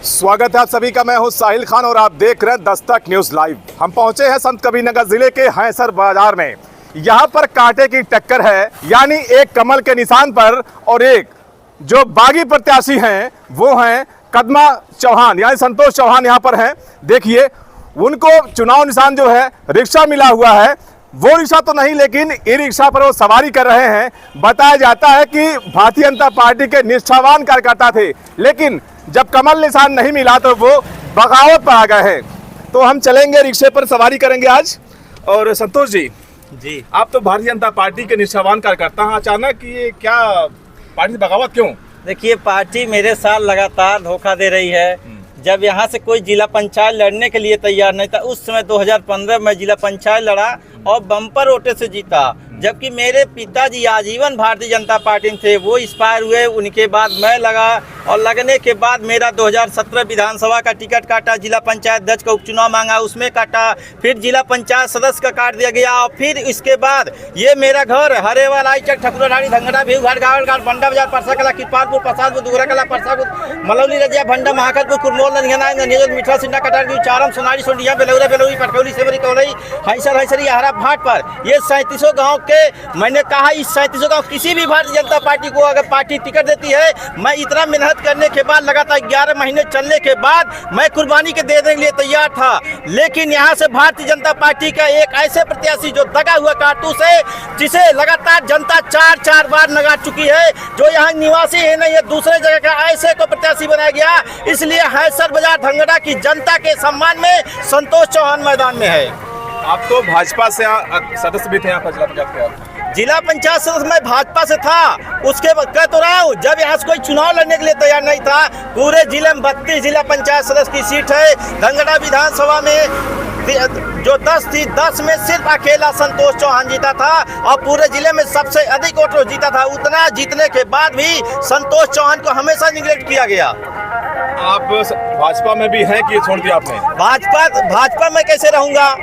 स्वागत है आप सभी का। मैं हूं साहिल खान और आप देख रहे हैं दस्तक न्यूज लाइव। हम पहुंचे हैं संत कबीरनगर जिले के हैसर बाजार में। यहां पर कांटे की टक्कर है, यानी एक कमल के निशान पर और एक जो बागी प्रत्याशी हैं वो हैं कदमा चौहान, यानी संतोष चौहान यहां पर हैं। देखिए उनको चुनाव निशान जो है रिक्शा मिला हुआ है। वो रिक्शा तो नहीं, लेकिन ई रिक्शा पर वो सवारी कर रहे हैं। बताया जाता है कि भारतीय जनता पार्टी के निष्ठावान कार्यकर्ता थे, लेकिन जब कमल निशान नहीं मिला तो वो बगावत पर आ गए हैं। तो हम चलेंगे, रिक्शे पर सवारी करेंगे आज। और संतोष जी, आप तो भारतीय जनता पार्टी के निष्ठावान कार्यकर्ता हैं, अचानक ये क्या पार्टी से बगावत क्यों? देखिए, पार्टी मेरे साथ लगातार धोखा दे रही है। जब यहाँ से कोई जिला पंचायत लड़ने के लिए तैयार नहीं था, उस समय 2015 में जिला पंचायत लड़ा और बम्पर वोटे से जीता। जबकि मेरे पिताजी आजीवन भारतीय जनता पार्टी में थे, वो एक्सपायर हुए। उनके बाद मैं लगा और लगने के बाद मेरा 2017 विधानसभा का टिकट काटा, जिला पंचायत अध्यक्ष का उपचुनाव मांगा, उसमें काटा, फिर जिला पंचायत सदस्य का काट दिया गया। और फिर इसके बाद ये मेरा घर हरेवाल, आईचक, ठकुराढ़ी, धंगड़ा, भेवघाट, गावलघाट, बंडा बाजार, परसा कला, कृपालपुर, प्रसादपुर, दुगरा कला, परसापुर, मलौली, रजिया, भंडा, महाकलपुर, कुरमोल, नंदगना, मीठा, सिन्हा, कटारगी, चारम, सोनारी, सोंडिया, बेलौरा, बेलौरी, पटकौली, सेवरी, कौलई, हैसर, हैसरी, हरा भाट पर ये 3700 गाँव के मैंने कहा इस 3700 गाँव किसी भी भारतीय जनता पार्टी को अगर पार्टी टिकट देती है, मैं इतना मेहनत करने के बाद लगातार 11 महीने चलने के बाद मैं कुर्बानी के देने के लिए तैयार था। लेकिन यहाँ से भारतीय जनता पार्टी का एक ऐसे प्रत्याशी जो दगा हुआ कारतूस है, जिसे लगातार जनता 4 बार नगा चुकी है, जो यहाँ निवासी है नहीं है, दूसरे जगह का ऐसे को प्रत्याशी बनाया गया। इसलिए हैसर बाजार धंगड़ा की जनता के सम्मान में संतोष चौहान मैदान में है। आप तो भाजपा से सदस्य भी थे यहाँ पर जिला पंचायत? जिला पंचायत सदस्य मैं भाजपा से था। उसके बाद कह तो रहा हूँ, जब यहाँ से कोई चुनाव लड़ने के लिए तैयार नहीं था। पूरे जिले में 32 जिला पंचायत सदस्य की सीट है। धंगड़ा विधानसभा में जो 10 थी, 10 में सिर्फ अकेला संतोष चौहान जीता था और पूरे जिले में सबसे अधिक वोटों जीता था। उतना जीतने के बाद भी संतोष चौहान को हमेशा निग्लेक्ट किया गया। आप भाजपा में भी हैं कि छोड़ दिया आपने? भाजपा में कैसे रहूंगा?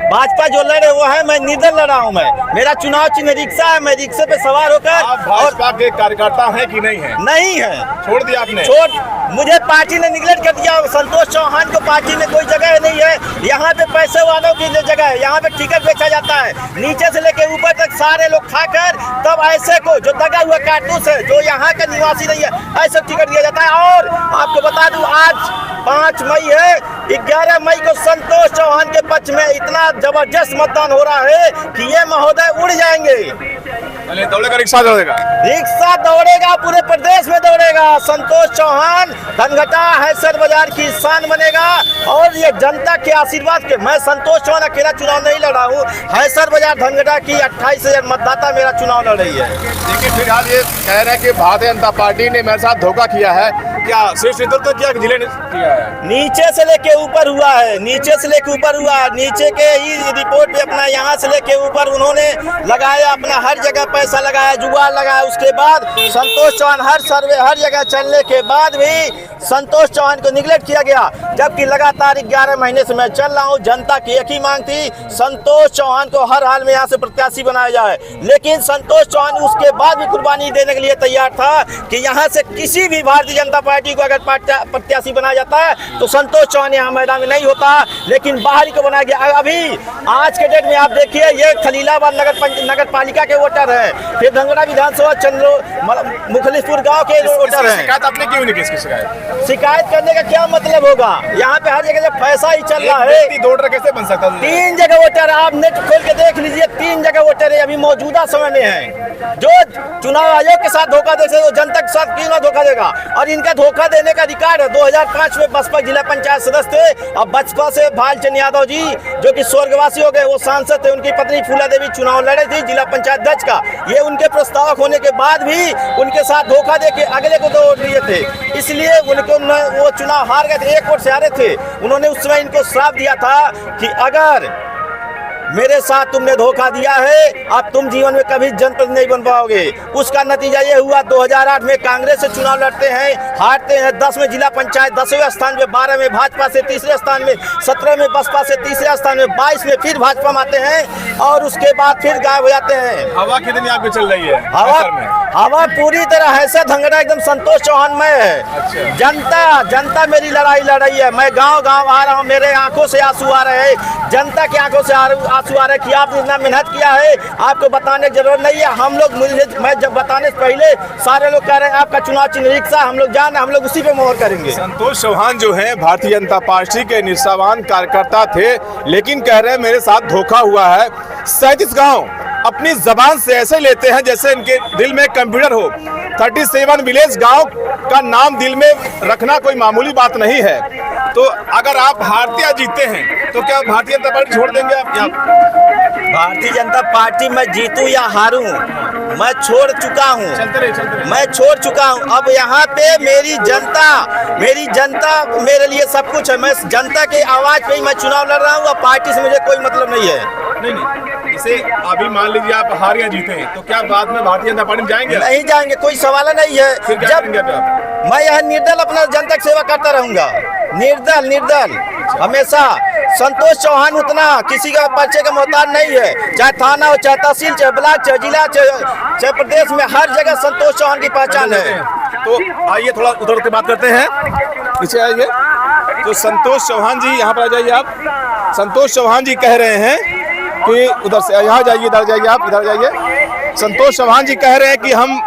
भाजपा जो लड़े वो है, मैं निर्दल लड़ा हूँ। मेरा चुनाव चिन्ह रिक्शा है। मैं रिक्शे पे सवार होकर आप भाजपा के कार्यकर्ता हैं कि नहीं है? नहीं है। छोड़ दिया आपने? मुझे पार्टी ने निगलेक्ट कर दिया। संतोष चौहान को पार्टी में कोई जगह नहीं है। यहाँ पे पैसे वालों की जगह है। यहाँ पे टिकट बेचा जाता है, नीचे से लेके ऊपर तक सारे लोग खाकर तब ऐसे को जो दगा हुआ कारतूस है, जो यहाँ का निवासी नहीं है, ऐसे टिकट दिया जाता है। और आपको बता दूं, आज 5 मई है, 11 मई को संतोष चौहान के पक्ष में इतना जबरदस्त मतदान हो रहा है कि ये महोदय उड़ जाएंगे। दौड़ेगा, रिक्शा दौड़ेगा, रिक्शा दौड़ेगा, पूरे प्रदेश में दौड़ेगा। संतोष चौहान धनघटा हैसर बाजार की शान बनेगा। और ये जनता के आशीर्वाद के, मैं संतोष चौहान अकेला चुनाव नहीं लड़ा हूँ। हैसर बाजार धनघटा की 28,000 मतदाता मेरा चुनाव लड़ रही है। देखिए, फिलहाल ये कह रहे हैं कि भारतीय जनता पार्टी ने मेरे साथ धोखा किया है। क्या शीर्ष नेतृत्व किया कि जिले ने किया है? नीचे से लेके ऊपर हुआ है, नीचे से लेके ऊपर हुआ। नीचे के ही रिपोर्ट पे अपना यहाँ से लेके ऊपर उन्होंने लगाया, अपना हर जगह पैसा लगाया, जुगाड़ लगाया। उसके बाद संतोष चौहान हर सर्वे हर जगह चलने के बाद भी संतोष चौहान को निगलेक्ट किया गया। जबकि लगातार 11 महीने से मैं चल रहा हूँ। जनता की एक ही मांग थी, संतोष चौहान को हर हाल में यहाँ से प्रत्याशी बनाया जाए। लेकिन संतोष चौहान उसके बाद भी कुर्बानी देने के लिए तैयार था कि यहाँ से किसी भी भारतीय जनता पार्टी को अगर प्रत्याशी बनाया जाता है तो संतोष चौहान यहाँ मैदान में नहीं होता, लेकिन बाहरी को बनाया गया। अभी आज के डेट में आप देखिए, ये खलीलाबाद नगर पालिका के वोटर हैं, फिर धंगड़ा विधानसभा मुखलिसपुर गांव के वोटर हैं। शिकायत आपने क्यों नहीं की? इसकी शिकायत करने का क्या मतलब होगा? यहाँ पे हर जगह पैसा ही चल रहा है। वोटर कैसे बन सकता है? 3 जगह वोटर, आप नेट खोल के देख लीजिए, 3 जगह वोटर है अभी मौजूदा समय में है। जो चुनाव आयोग के साथ धोखा दे, वो जनता के साथ क्यों ना धोखा देगा? और इनका धोखा देने का रिकॉर्ड है। 2005 में बसपा जिला पंचायत सदस्य थे। अब बसपा से भालचंद यादव जी, जो कि स्वर्गवासी हो गए, वो सांसद थे। उनकी पत्नी फूला देवी चुनाव लड़े थी जिला पंचायत अध्यक्ष का। ये उनके प्रस्तावक होने के बाद भी उनके साथ धोखा दे के अगले को वोट दिए थे, इसलिए वो चुनाव हार गए थे। 1 वोट से हारे थे। उन्होंने उस समय इनको श्राप दिया था कि अगर मेरे साथ तुमने धोखा दिया है, अब तुम जीवन में कभी जनप्रतिनिधि नहीं बन पाओगे। उसका नतीजा ये हुआ, 2008 में कांग्रेस से चुनाव लड़ते हैं, हारते हैं। 10 में जिला पंचायत 10वें स्थान में, 12 में भाजपा से तीसरे स्थान में, 17 में बसपा से तीसरे स्थान में, 22 में फिर भाजपा में आते हैं और उसके बाद फिर गायब हो जाते हैं। हवा कितनी आपकी चल रही है? हवा पूरी तरह ऐसा धंगड़ा एकदम संतोष चौहान में है। जनता मेरी लड़ाई लड़ रही है। मैं गांव गांव आ रहा हूं, मेरे आंखों से आंसू आ रहे हैं, जनता की आंखों से आंसू आ रहे हैं कि आपने इतना मेहनत किया है, आपको बताने की जरूरत नहीं है। हम लोग मैं जब बताने से पहले सारे लोग कह रहे हैं आपका चुनाव चिन्ह रिक्शा, हम लोग जान, हम लोग उसी पे मोहर करेंगे। संतोष चौहान जो है भारतीय जनता पार्टी के निष्ठावान कार्यकर्ता थे, लेकिन कह रहे हैं मेरे साथ धोखा हुआ है। 37 गांव अपनी जबान से ऐसे लेते हैं जैसे इनके दिल में कंप्यूटर हो। 37 विलेज गांव का नाम दिल में रखना कोई मामूली बात नहीं है। तो अगर आप हारते या जीते हैं तो क्या भारतीय जनता पार्टी छोड़ देंगे आप? भारतीय जनता पार्टी में जीतूं या हारूं, मैं छोड़ चुका हूं। मैं छोड़ चुका हूं। अब यहाँ पे मेरी जनता मेरे लिए सब कुछ है। मैं जनता के आवाज पे ही मैं चुनाव लड़ रहा हूँ। अब पार्टी से मुझे कोई मतलब नहीं है। नहीं, इसे अभी मान लीजिए आप हार या जीते हैं तो क्या बाद में भारतीय जनता पार्टी में जाएंगे? नहीं जाएंगे, कोई सवाल नहीं है। फिर क्या करेंगे आप? मैं यहाँ निर्दल अपना जनता की सेवा करता रहूंगा। निर्दल हमेशा। संतोष चौहान उतना किसी का पर्चे का मोहताज नहीं है। चाहे थाना हो, चाहे तहसील, चाहे ब्लॉक, चाहे जिला, चाहे प्रदेश में, हर जगह संतोष चौहान की पहचान है। तो आइए थोड़ा उधर के बात करते हैं, पीछे आइए। तो संतोष चौहान जी यहाँ पर आ जाइए आप। संतोष चौहान जी कह रहे हैं कि उधर से यहाँ जाइए, इधर जाइए, आप इधर जाइए। संतोष चौहान जी कह रहे हैं कि हम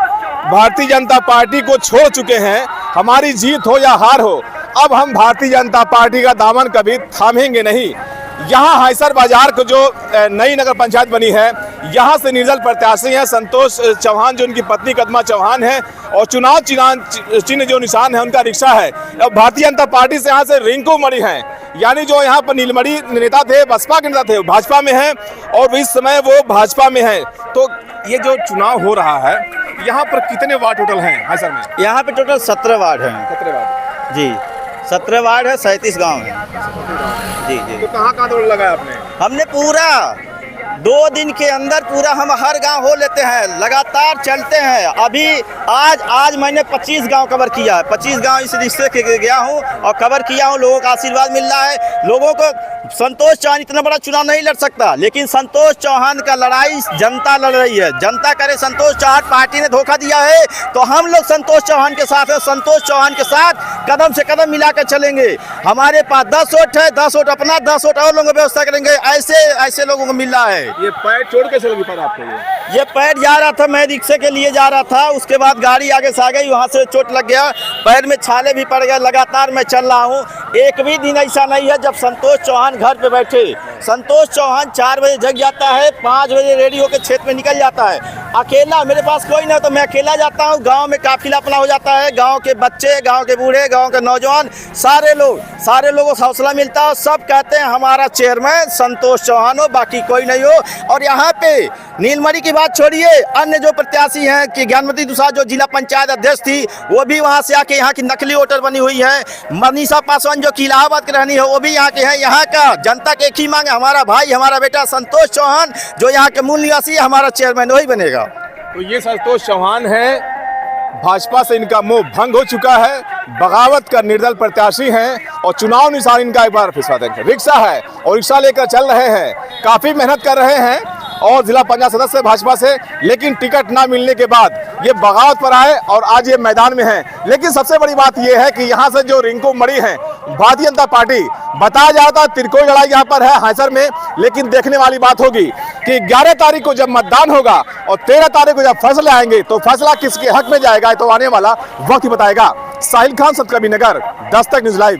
भारतीय जनता पार्टी को छोड़ चुके हैं, हमारी जीत हो या हार हो, अब हम भारतीय जनता पार्टी का दामन कभी थामेंगे नहीं। यहाँ हाइसर बाजार को जो नई नगर पंचायत बनी है, यहाँ से निर्दल प्रत्याशी हैं संतोष चौहान, जो उनकी पत्नी कदमा चौहान है, और चुनाव चिन्ह जो निशान है उनका रिक्शा है। अब भारतीय जनता पार्टी से यहाँ से रिंकू मणि हैं, यानी जो यहाँ पर नीलमणि नेता थे, बसपा के नेता थे, भाजपा में हैं और इस समय वो भाजपा में हैं। तो ये जो चुनाव हो रहा है, यहाँ पर कितने वार्ड टोटल हैं हाइसर में? यहाँ पे टोटल 17 वार्ड हैं। 17 वार्ड जी, 17 वार्ड है, 37 गांव है। जी। तो कहाँ दौड़ लगाया आपने? हमने पूरा 2 दिन के अंदर पूरा हम हर गांव हो लेते हैं, लगातार चलते हैं। अभी आज मैंने 25 गांव कवर किया है। 25 गांव इस रिश्ते के गया हूं और कवर किया हूं। लोगों का आशीर्वाद मिल रहा है। लोगों को संतोष चौहान इतना बड़ा चुनाव नहीं लड़ सकता, लेकिन संतोष चौहान का लड़ाई जनता लड़ रही है। जनता करे संतोष चौहान पार्टी ने धोखा दिया है तो हम लोग संतोष चौहान के साथ है। संतोष चौहान के साथ कदम से कदम मिलाकर चलेंगे। हमारे पास 10 वोट है, 10 वोट अपना, 10 वोट और लोगों की व्यवस्था करेंगे। ऐसे लोगों को मिल रहा है। ये पैर छोड़ के चलोगी पर आपको? ये पैर जा रहा था, मैं रिक्शे के लिए जा रहा था, उसके बाद गाड़ी आगे से आ गई, वहाँ से चोट लग गया, पैर में छाले भी पड़ गए। लगातार मैं चल रहा हूँ। एक भी दिन ऐसा नहीं है जब संतोष चौहान घर पे बैठे। संतोष चौहान 4 बजे जग जाता है, 5 बजे रेडी होकर खेत में निकल जाता है। अकेला, मेरे पास कोई नहीं तो मैं अकेला जाता हूँ। गांव में काफिला अपना हो जाता है। गांव के बच्चे, गांव के बूढ़े, गांव के नौजवान, सारे लोगों को हौसला मिलता है। सब कहते हैं हमारा चेयरमैन संतोष चौहान हो, बाकी कोई नहीं हो। और यहाँ पे नीलमणि की बात छोड़िए, अन्य जो प्रत्याशी हैं कि ज्ञानमती दुसाद जो जिला पंचायत अध्यक्ष थी, वो भी वहाँ से आके यहाँ की नकली वोटर बनी हुई है। मनीषा पासवान जो कि इलाहाबाद की रहनी है, वो भी यहाँ के हैं। यहाँ का जनता के एक ही मांग है, हमारा भाई, हमारा बेटा संतोष चौहान जो यहाँ के मूल निवासी है, हमारा चेयरमैन वही बनेगा। तो ये संतोष चौहान है, भाजपा से इनका मोह भंग हो चुका है, बगावत का निर्दल प्रत्याशी हैं और चुनाव निशान इनका एक बार फिर से देखें रिक्शा है और रिक्शा लेकर चल रहे हैं। काफी मेहनत कर रहे हैं और जिला पंचायत सदस्य भाजपा से, लेकिन टिकट ना मिलने के बाद ये बगावत पर आए और आज ये मैदान में हैं। लेकिन सबसे बड़ी बात ये है कि यहाँ से जो रिंकू मणि हैं, भारतीय जनता पार्टी, बताया जाता है त्रिकोण लड़ाई यहाँ पर है हाइसर में, लेकिन देखने वाली बात होगी कि 11 तारीख को जब मतदान होगा और 13 तारीख को जब फैसले आएंगे तो फैसला किसके हक में जाएगा तो आने वाला वक्त ही बताएगा। Sahil Khan, सतकबीरनगर, Dastak news live.